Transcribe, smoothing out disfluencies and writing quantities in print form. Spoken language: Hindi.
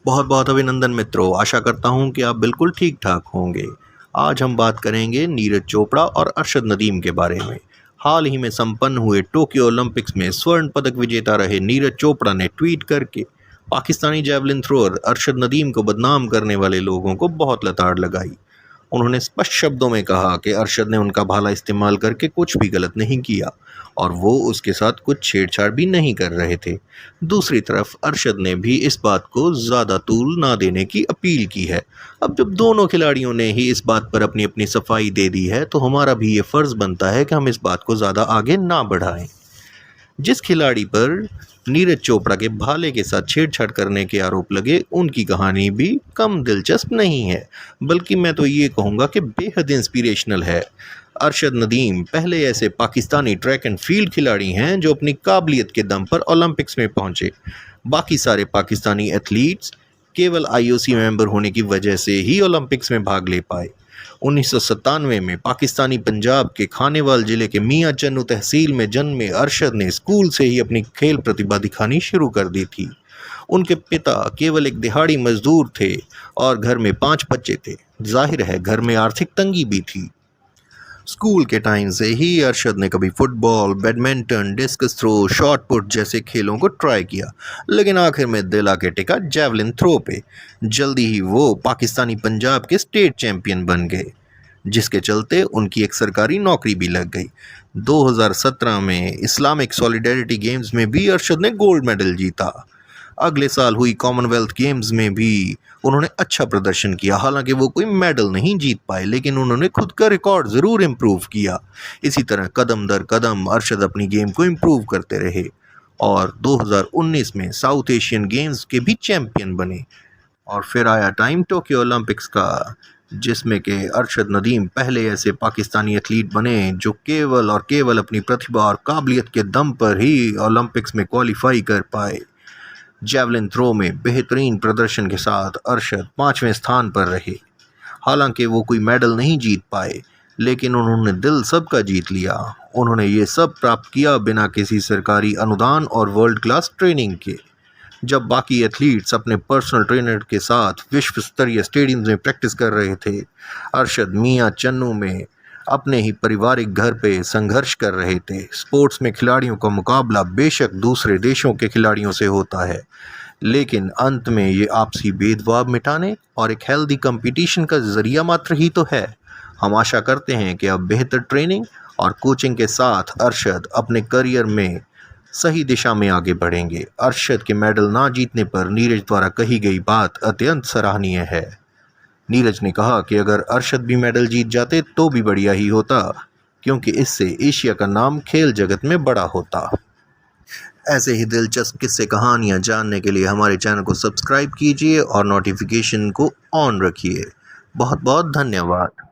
बहुत बहुत अभिनंदन मित्रों। आशा करता हूँ कि आप बिल्कुल ठीक ठाक होंगे। आज हम बात करेंगे नीरज चोपड़ा और अरशद नदीम के बारे में। हाल ही में संपन्न हुए टोक्यो ओलंपिक्स में स्वर्ण पदक विजेता रहे नीरज चोपड़ा ने ट्वीट करके पाकिस्तानी जैवलिन थ्रोअर अरशद नदीम को बदनाम करने वाले लोगों को बहुत लताड़ लगाई। उन्होंने स्पष्ट शब्दों में कहा कि अरशद ने उनका भाला इस्तेमाल करके कुछ भी गलत नहीं किया और वो उसके साथ कुछ छेड़छाड़ भी नहीं कर रहे थे। दूसरी तरफ अरशद ने भी इस बात को ज़्यादा तूल ना देने की अपील की है। अब जब दोनों खिलाड़ियों ने ही इस बात पर अपनी अपनी सफाई दे दी है तो हमारा भी ये फ़र्ज़ बनता है कि हम इस बात को ज़्यादा आगे ना बढ़ाएं। जिस खिलाड़ी पर नीरज चोपड़ा के भाले के साथ छेड़छाड़ करने के आरोप लगे उनकी कहानी भी कम दिलचस्प नहीं है, बल्कि मैं तो ये कहूँगा कि बेहद इंस्पिरेशनल है। अरशद नदीम पहले ऐसे पाकिस्तानी ट्रैक एंड फील्ड खिलाड़ी हैं जो अपनी काबिलियत के दम पर ओलंपिक्स में पहुंचे। बाकी सारे पाकिस्तानी एथलीट्स केवल आईओसी मेंबर होने की वजह से ही ओलंपिक्स में भाग ले पाए। 1997 में पाकिस्तानी पंजाब के खानेवाल जिले के मियां चन्नू तहसील में जन्मे अरशद ने स्कूल से ही अपनी खेल प्रतिभा दिखानी शुरू कर दी थी। उनके पिता केवल एक दिहाड़ी मजदूर थे और घर में 5 बच्चे थे। जाहिर है घर में आर्थिक तंगी भी थी। स्कूल के टाइम से ही अरशद ने कभी football, badminton, discus throw, shot put जैसे खेलों को ट्राई किया, लेकिन आखिर में दिल आके टिका जैवलिन थ्रो पे। जल्दी ही वो पाकिस्तानी पंजाब के स्टेट चैंपियन बन गए, जिसके चलते उनकी एक सरकारी नौकरी भी लग गई। 2017 में इस्लामिक सॉलिडेरिटी गेम्स में भी अरशद ने गोल्ड मेडल जीता। अगले साल हुई कॉमनवेल्थ गेम्स में भी उन्होंने अच्छा प्रदर्शन किया। हालांकि वो कोई मेडल नहीं जीत पाए, लेकिन उन्होंने खुद का रिकॉर्ड ज़रूर इम्प्रूव किया। इसी तरह कदम दर कदम अरशद अपनी गेम को इम्प्रूव करते रहे और 2019 में साउथ एशियन गेम्स के भी चैंपियन बने। और फिर आया टाइम टोक्यो ओलंपिक्स का, जिसमें के अरशद नदीम पहले ऐसे पाकिस्तानी एथलीट बने जो केवल और केवल अपनी प्रतिभा और काबिलियत के दम पर ही ओलंपिक्स में क्वालिफाई कर पाए। जैवलिन थ्रो में बेहतरीन प्रदर्शन के साथ अरशद 5वें स्थान पर रहे। हालांकि वो कोई मेडल नहीं जीत पाए, लेकिन उन्होंने दिल सबका जीत लिया। उन्होंने ये सब प्राप्त किया बिना किसी सरकारी अनुदान और वर्ल्ड क्लास ट्रेनिंग के। जब बाकी एथलीट्स अपने पर्सनल ट्रेनर के साथ विश्व स्तरीय स्टेडियम में प्रैक्टिस कर रहे थे, अरशद मियां चन्नू में अपने ही पारिवारिक घर पे संघर्ष कर रहे थे। स्पोर्ट्स में खिलाड़ियों का मुकाबला बेशक दूसरे देशों के खिलाड़ियों से होता है, लेकिन अंत में ये आपसी भेदभाव मिटाने और एक हेल्दी कंपटीशन का जरिया मात्र ही तो है। हम आशा करते हैं कि अब बेहतर ट्रेनिंग और कोचिंग के साथ अरशद अपने करियर में सही दिशा में आगे बढ़ेंगे। अरशद के मेडल ना जीतने पर नीरज द्वारा कही गई बात अत्यंत सराहनीय है। नीरज ने कहा कि अगर अरशद भी मेडल जीत जाते तो भी बढ़िया ही होता, क्योंकि इससे एशिया का नाम खेल जगत में बड़ा होता। ऐसे ही दिलचस्प किस्से कहानियाँ जानने के लिए हमारे चैनल को सब्सक्राइब कीजिए और नोटिफिकेशन को ऑन रखिए। बहुत बहुत धन्यवाद।